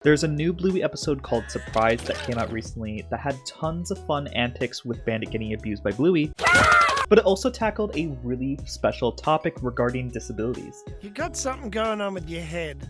There's a new Bluey episode called Surprise that came out recently that had tons of fun antics with Bandit getting abused by Bluey, but it also tackled a really special topic regarding disabilities. You got something going on with your head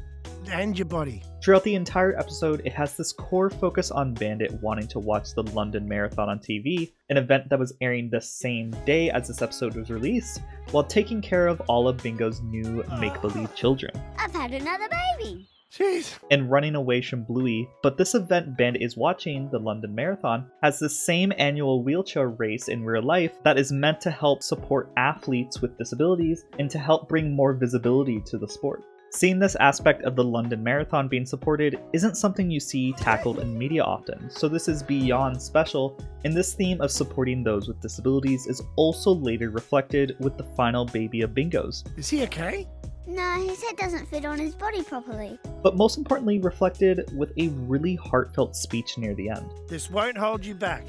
and your body. Throughout the entire episode, it has this core focus on Bandit wanting to watch the London Marathon on TV, an event that was airing the same day as this episode was released, while taking care of all of Bingo's new make-believe children. I've had another baby! Jeez. And running away from Bluey, but this event Bandit is watching, the London Marathon, has the same annual wheelchair race in real life that is meant to help support athletes with disabilities and to help bring more visibility to the sport. Seeing this aspect of the London Marathon being supported isn't something you see tackled in media often, so this is beyond special, and this theme of supporting those with disabilities is also later reflected with the final baby of Bingo's. Is he okay? No, his head doesn't fit on his body properly. But most importantly reflected with a really heartfelt speech near the end. This won't hold you back.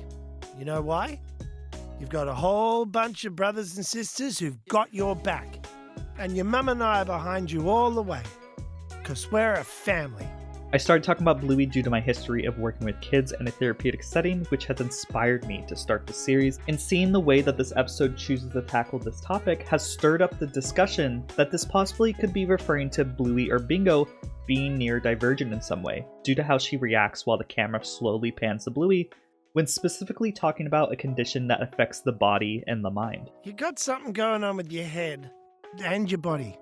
You know why? You've got a whole bunch of brothers and sisters who've got your back. And your mum and I are behind you all the way. 'Cause we're a family. I started talking about Bluey due to my history of working with kids in a therapeutic setting, which has inspired me to start the series, and seeing the way that this episode chooses to tackle this topic has stirred up the discussion that this possibly could be referring to Bluey or Bingo being neurodivergent in some way, due to how she reacts while the camera slowly pans to Bluey, when specifically talking about a condition that affects the body and the mind. You got something going on with your head and your body.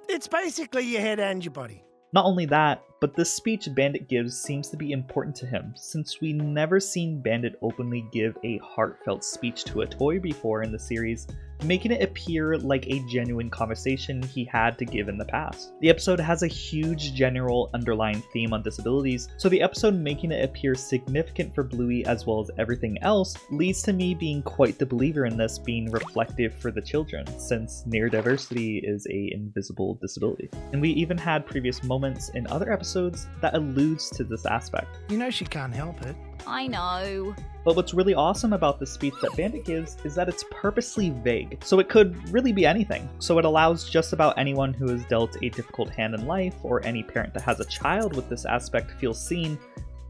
It's basically your head and your body. Not only that, but this speech Bandit gives seems to be important to him, since we never seen Bandit openly give a heartfelt speech to a toy before in the series, making it appear like a genuine conversation he had to give in the past. The episode has a huge general underlying theme on disabilities, so the episode making it appear significant for Bluey as well as everything else leads to me being quite the believer in this being reflective for the children, since neurodiversity is a invisible disability. And we even had previous moments in other episodes that alludes to this aspect. You know she can't help it. I know. But what's really awesome about this speech that Bandit gives is that it's purposely vague, so it could really be anything. So it allows just about anyone who has dealt a difficult hand in life, or any parent that has a child with this aspect to feel seen,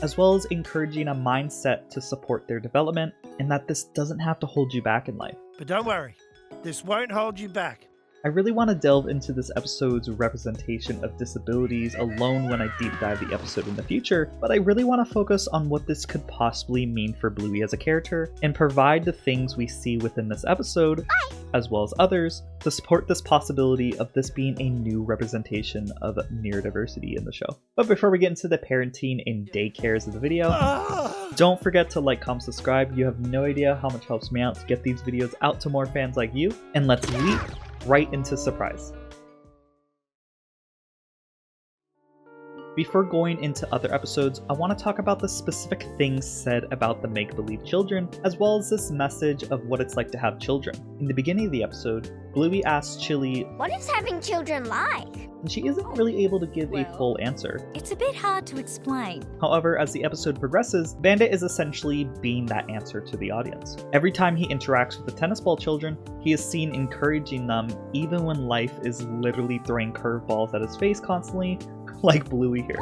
as well as encouraging a mindset to support their development, and that this doesn't have to hold you back in life. But don't worry, this won't hold you back. I really want to delve into this episode's representation of disabilities alone when I deep dive the episode in the future, but I really want to focus on what this could possibly mean for Bluey as a character, and provide the things we see within this episode, as well as others, to support this possibility of this being a new representation of neurodiversity in the show. But before we get into the parenting and daycares of the video, don't forget to like, comment, subscribe. You have no idea how much helps me out to get these videos out to more fans like you, and let's leap right into Surprise. Before going into other episodes, I want to talk about the specific things said about the make-believe children, as well as this message of what it's like to have children. In the beginning of the episode, Bluey asks Chili, What is having children like? and she isn't really able to give a full answer. It's a bit hard to explain. However, as the episode progresses, Bandit is essentially being that answer to the audience. Every time he interacts with the tennis ball children, he is seen encouraging them even when life is literally throwing curveballs at his face constantly, like Bluey here.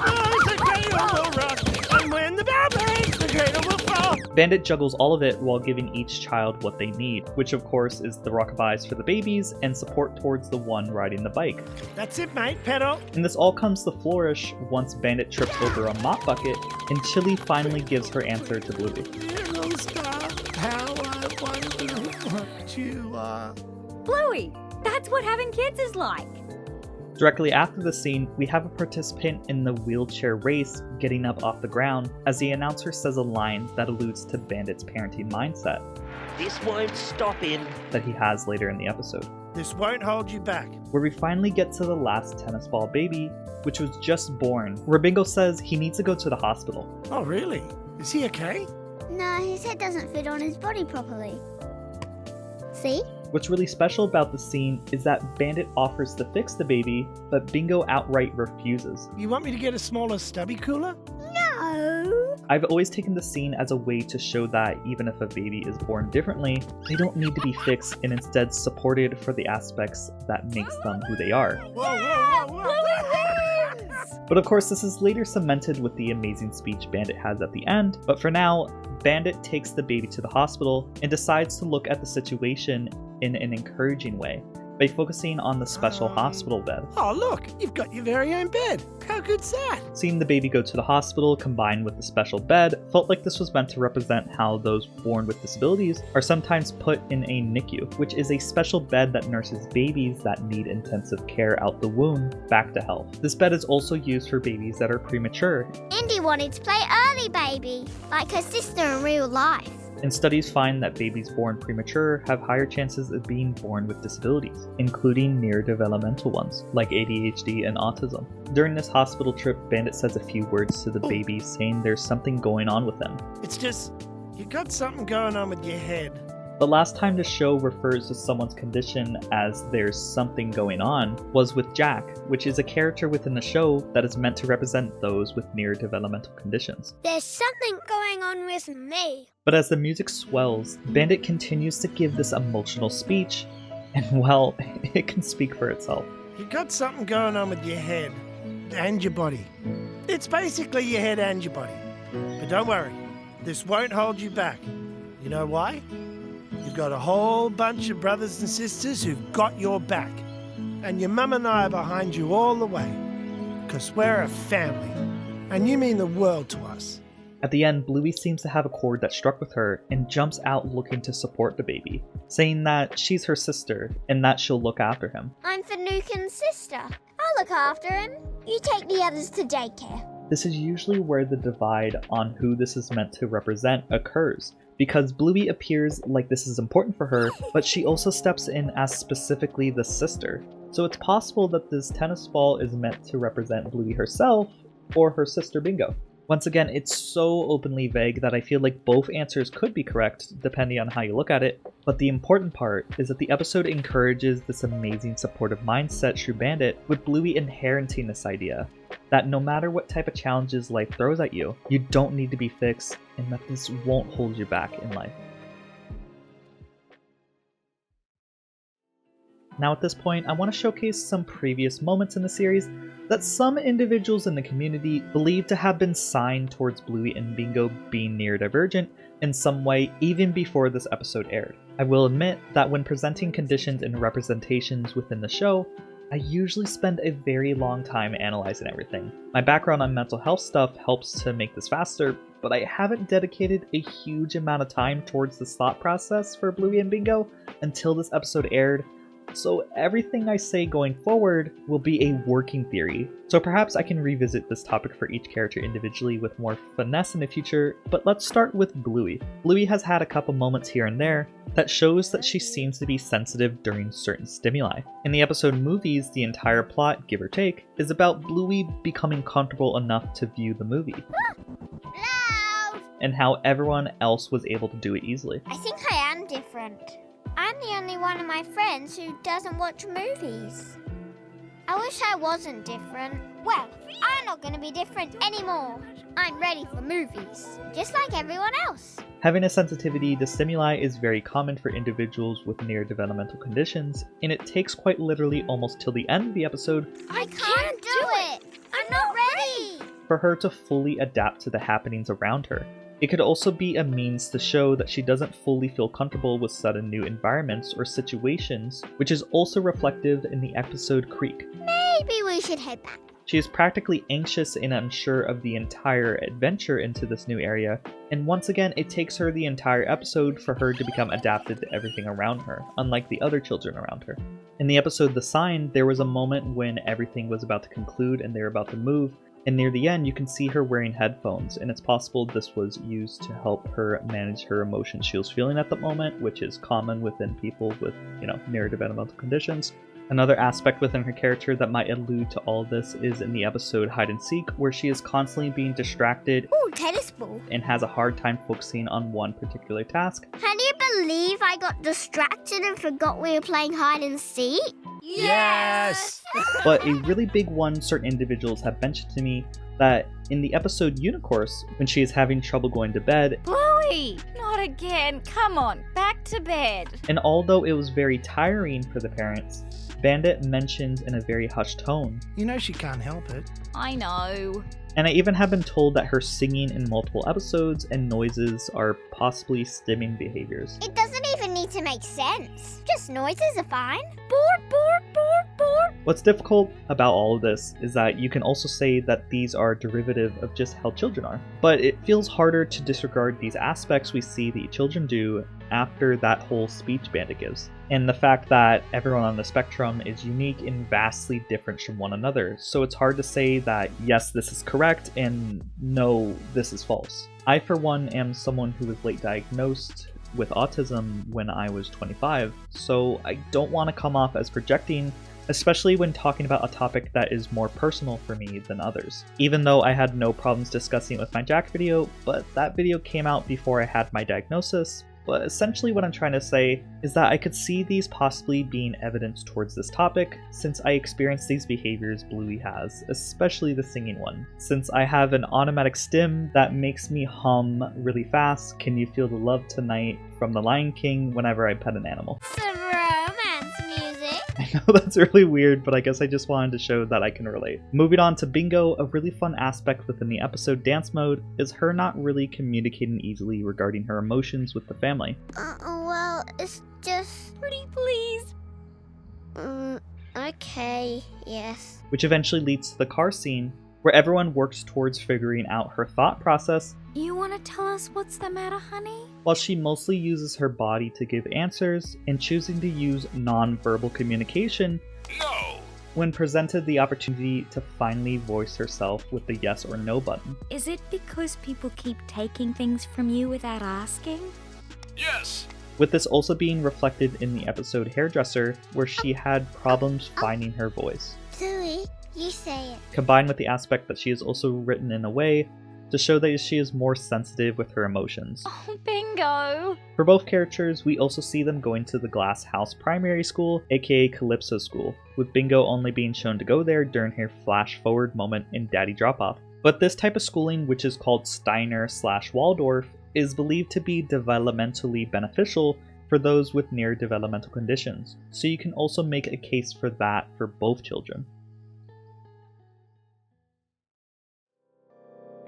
Bandit juggles all of it while giving each child what they need, which of course is the rockabye for the babies and support towards the one riding the bike. That's it, mate. Pedal. And this all comes to flourish once Bandit trips over a mop bucket and Chili finally gives her answer to Bluey. Little star, how I wonder what you are. Bluey, that's what having kids is like. Directly after the scene, we have a participant in the wheelchair race getting up off the ground as the announcer says a line that alludes to Bandit's parenting mindset This won't stop him. that he has later in the episode, This won't hold you back. where we finally get to the last tennis ball baby, which was just born, where Bingo says he needs to go to the hospital. Oh, really? Is he okay? No, his head doesn't fit on his body properly. See? What's really special about the scene is that Bandit offers to fix the baby, but Bingo outright refuses. You want me to get a smaller stubby cooler? No! I've always taken the scene as a way to show that even if a baby is born differently, they don't need to be fixed and instead supported for the aspects that makes them who they are. Whoa, whoa, whoa, whoa. But of course, this is later cemented with the amazing speech Bandit has at the end, but for now, Bandit takes the baby to the hospital and decides to look at the situation in an encouraging way by focusing on the special hospital bed. Oh, look, you've got your very own bed. How good's that? Seeing the baby go to the hospital combined with the special bed felt like this was meant to represent how those born with disabilities are sometimes put in a NICU, which is a special bed that nurses babies that need intensive care out the womb back to health. This bed is also used for babies that are premature. Indy wanted to play early baby, like her sister in real life. And studies find that babies born premature have higher chances of being born with disabilities, including neurodevelopmental ones, like ADHD and autism. During this hospital trip, Bandit says a few words to the baby, saying there's something going on with them. It's just, you got something going on with your head. The last time the show refers to someone's condition as there's something going on was with Jack, which is a character within the show that is meant to represent those with neurodevelopmental conditions. There's something going on with me. But as the music swells, Bandit continues to give this emotional speech, and well, it can speak for itself. You got something going on with your head and your body. It's basically your head and your body. But don't worry, this won't hold you back. You know why? You've got a whole bunch of brothers and sisters who've got your back. And your mum and I are behind you all the way. 'Cause we're a family. And you mean the world to us. At the end, Bluey seems to have a chord that struck with her and jumps out looking to support the baby, saying that she's her sister and that she'll look after him. I'm Finucane's sister. I'll look after him. You take the others to daycare. This is usually where the divide on who this is meant to represent occurs, because Bluey appears like this is important for her, but she also steps in as specifically the sister. So it's possible that this tennis ball is meant to represent Bluey herself or her sister Bingo. Once again, it's so openly vague that I feel like both answers could be correct depending on how you look at it, but the important part is that the episode encourages this amazing supportive mindset through Bandit, with Bluey inheriting this idea that no matter what type of challenges life throws at you, you don't need to be fixed and that this won't hold you back in life. Now at this point, I want to showcase some previous moments in the series that some individuals in the community believe to have been signed towards Bluey and Bingo being neurodivergent in some way even before this episode aired. I will admit that when presenting conditions and representations within the show, I usually spend a very long time analyzing everything. My background on mental health stuff helps to make this faster, but I haven't dedicated a huge amount of time towards this thought process for Bluey and Bingo until this episode aired. So everything I say going forward will be a working theory, so perhaps I can revisit this topic for each character individually with more finesse in the future, but let's start with Bluey. Bluey has had a couple moments here and there that shows that she seems to be sensitive during certain stimuli. In the episode Movies, the entire plot, give or take, is about Bluey becoming comfortable enough to view the movie, Loud! and how everyone else was able to do it easily. I think I am different. I'm the only one of my friends who doesn't watch movies. I wish I wasn't different. Well, I'm not going to be different anymore. I'm ready for movies, just like everyone else. Having a sensitivity to stimuli is very common for individuals with neurodevelopmental conditions, and it takes quite literally almost till the end of the episode I can't do it. I'm not ready. for her to fully adapt to the happenings around her. It could also be a means to show that she doesn't fully feel comfortable with sudden new environments or situations, which is also reflective in the episode Creek. Maybe we should head back. She is practically anxious and unsure of the entire adventure into this new area, and once again it takes her the entire episode for her to become adapted to everything around her, unlike the other children around her. In the episode The Sign, there was a moment when everything was about to conclude and they were about to move, and near the end you can see her wearing headphones, and it's possible this was used to help her manage her emotions she was feeling at the moment, which is common within people with, neurodevelopmental conditions. Another aspect within her character that might allude to all this is in the episode Hide and Seek, where she is constantly being distracted Ooh, tennis ball. and has a hard time focusing on one particular task. Can you believe I got distracted and forgot we were playing hide and seek? Yes! But a really big one certain individuals have mentioned to me that in the episode Unicourse, when she is having trouble going to bed, Bluey! Not again. Come on, back to bed. and although it was very tiring for the parents, Bandit mentions in a very hushed tone. You know she can't help it. I know. And I even have been told that her singing in multiple episodes and noises are possibly stimming behaviors. It doesn't even need to make sense. Just noises are fine. Board, board, board, board. What's difficult about all of this is that you can also say that these are derivative of just how children are. But it feels harder to disregard these aspects we see the children do after that whole speech Bandit gives. And the fact that everyone on the spectrum is unique and vastly different from one another. So it's hard to say that yes, this is correct and no, this is false. I, for one, am someone who was late diagnosed with autism when I was 25, so I don't want to come off as projecting, especially when talking about a topic that is more personal for me than others. Even though I had no problems discussing it with my Jack video, but that video came out before I had my diagnosis. But essentially what I'm trying to say is that I could see these possibly being evidence towards this topic, since I experienced these behaviors Bluey has, especially the singing one. Since I have an automatic stim that makes me hum really fast, "Can You Feel the Love Tonight" from The Lion King whenever I pet an animal. Some romance music. I know that's really weird, but I guess I just wanted to show that I can relate. Moving on to Bingo, a really fun aspect within the episode Dance Mode is her not really communicating easily regarding her emotions with the family. Well, it's just... Pretty please. Okay, yes. Which eventually leads to the car scene, where everyone works towards figuring out her thought process, You want to tell us what's the matter, honey? while she mostly uses her body to give answers and choosing to use non-verbal communication when presented the opportunity to finally voice herself with the yes or no button. Is it because people keep taking things from you without asking? Yes. With this also being reflected in the episode Hairdresser, where she had problems finding her voice, Bluey, you say it. combined with the aspect that she is also written in a way to show that she is more sensitive with her emotions. Oh, Bingo! For both characters, we also see them going to the Glass House Primary School, aka Calypso School, with Bingo only being shown to go there during her flash-forward moment in Daddy Drop-Off. But this type of schooling, which is called Steiner/Waldorf, is believed to be developmentally beneficial for those with neurodevelopmental conditions, so you can also make a case for that for both children.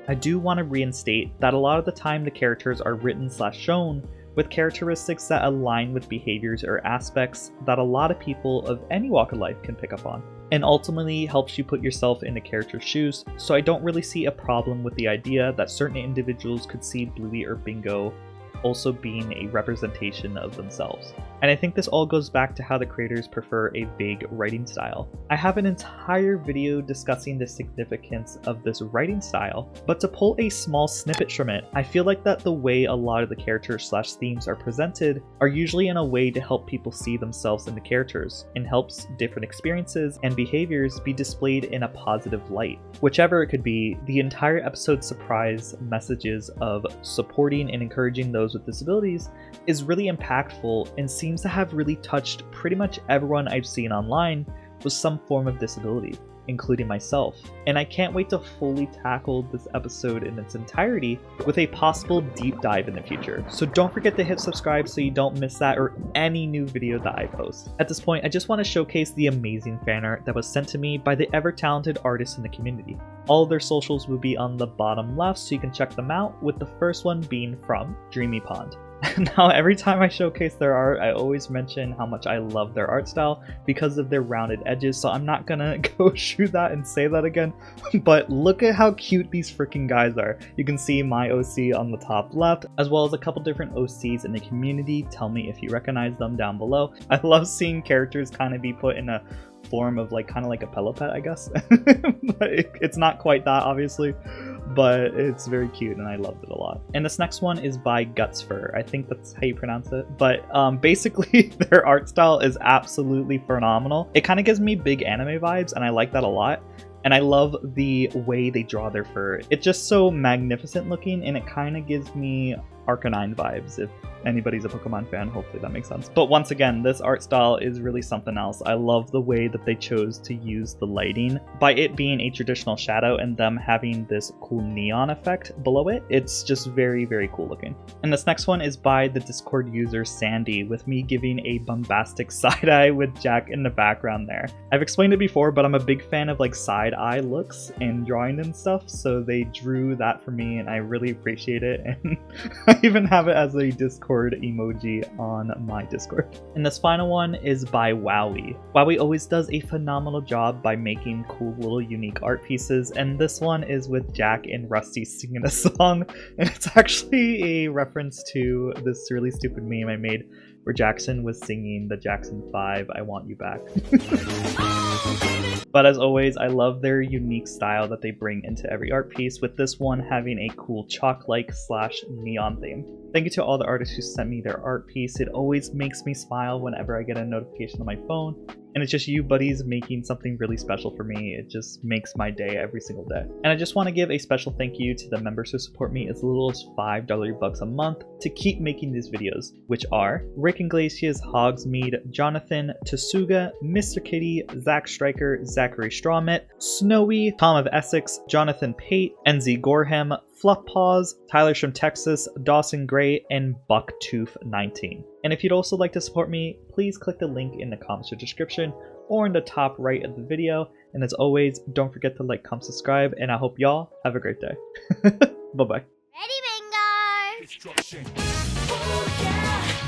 I do want to reinstate that a lot of the time the characters are written/shown with characteristics that align with behaviors or aspects that a lot of people of any walk of life can pick up on, and ultimately helps you put yourself in the character's shoes, so I don't really see a problem with the idea that certain individuals could see Bluey or Bingo also being a representation of themselves. And I think this all goes back to how the creators prefer a vague writing style. I have an entire video discussing the significance of this writing style, but to pull a small snippet from it, I feel like that the way a lot of the characters/themes are presented are usually in a way to help people see themselves in the characters, and helps different experiences and behaviors be displayed in a positive light. Whichever it could be, the entire episode surprise messages of supporting and encouraging those with disabilities is really impactful and seems to have really touched pretty much everyone I've seen online with some form of disability, including myself. And I can't wait to fully tackle this episode in its entirety with a possible deep dive in the future. So don't forget to hit subscribe so you don't miss that or any new video that I post. At this point, I just want to showcase the amazing fan art that was sent to me by the ever-talented artists in the community. All of their socials will be on the bottom left so you can check them out, with the first one being from Dreamy Pond. Now, every time I showcase their art, I always mention how much I love their art style because of their rounded edges, so I'm not gonna go through that and say that again, but look at how cute these freaking guys are. You can see my OC on the top left, as well as a couple different OCs in the community. Tell me if you recognize them down below. I love seeing characters kind of be put in a form of kind of like a pillow pet, I guess. But it's not quite that, obviously, but it's very cute and I loved it a lot. And this next one is by Gutsfur. I think that's how you pronounce it. But basically their art style is absolutely phenomenal. It kind of gives me big anime vibes and I like that a lot. And I love the way they draw their fur. It's just so magnificent looking and it kind of gives me Arcanine vibes, if anybody's a Pokemon fan, hopefully that makes sense. But once again, this art style is really something else. I love the way that they chose to use the lighting. By it being a traditional shadow and them having this cool neon effect below it, it's just very, very cool looking. And this next one is by the Discord user Sandy, with me giving a bombastic side eye with Jack in the background there. I've explained it before, but I'm a big fan of like side eye looks and drawing and stuff, so they drew that for me and I really appreciate it. And I even have it as a Discord emoji on my Discord. And this final one is by Wowie. Wowie always does a phenomenal job by making cool little unique art pieces, and this one is with Jack and Rusty singing a song, and it's actually a reference to this really stupid meme I made where Jackson was singing the Jackson 5, I Want You Back. But as always, I love their unique style that they bring into every art piece, with this one having a cool chalk-like / neon theme. Thank you to all the artists who sent me their art piece. It always makes me smile whenever I get a notification on my phone, and it's just you buddies making something really special for me. It just makes my day every single day. And I just want to give a special thank you to the members who support me as little as $5 bucks a month to keep making these videos, which are Rick Iglesias, Hogsmeade, Jonathan, Tasuga, Mr. Kitty, Zach Stryker, Zachary Strawmit, Snowy, Tom of Essex, Jonathan Pate, NZ Gorham, Fluffpaws, Tyler from Texas, Dawson Gray, and Bucktooth19. And if you'd also like to support me, please click the link in the comments or description or in the top right of the video. And as always, don't forget to like, comment, subscribe, and I hope y'all have a great day. Bye-bye. Ready, bingo! Destruction. Oh, yeah.